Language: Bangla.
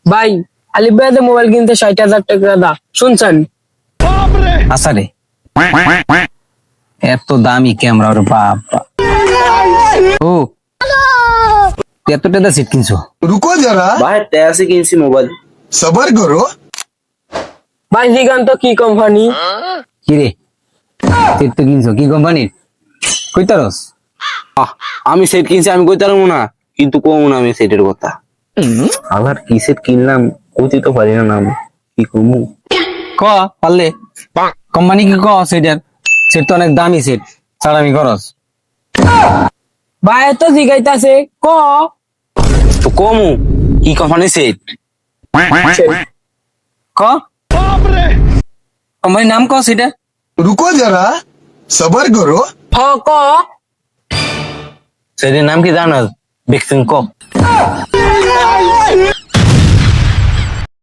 ভাই আলিফ ভাইদের মোবাইল কিনতে 60,000 টাকা দা শুনছেন? আচ্ছা রে, এত দামি ক্যামেরা ওর বাপ। ও এত টাকা সেট কিনছো? रुको जरा ভাই তেয়াসি কিনছি মোবাইল। सबर करो। ভাই দিগান্ত কি কোম্পানি? কি রে সেট তো কিনছো, কি কোম্পানির? কইতারস? আমি সেট কিনছি, আমি কইতে পারবো না, কিন্তু কম না আমি সেটের কথা। আবার কি সেট কিনলাম কইতে তো পারি না নাম, কি কমু। ক পারলে কোম্পানি কি ক সেটার? সেট তো অনেক দামি সেট, ছাড় আমি খরচ। ভাই তো জিগাইতাছে ক। তো কমু কি কোম্পানি সেট? ক কোম্পানির নাম ক সেটা। रुको जरा सबर करो। হ ক। সেটের নাম কি জানো? দেখছেন ক?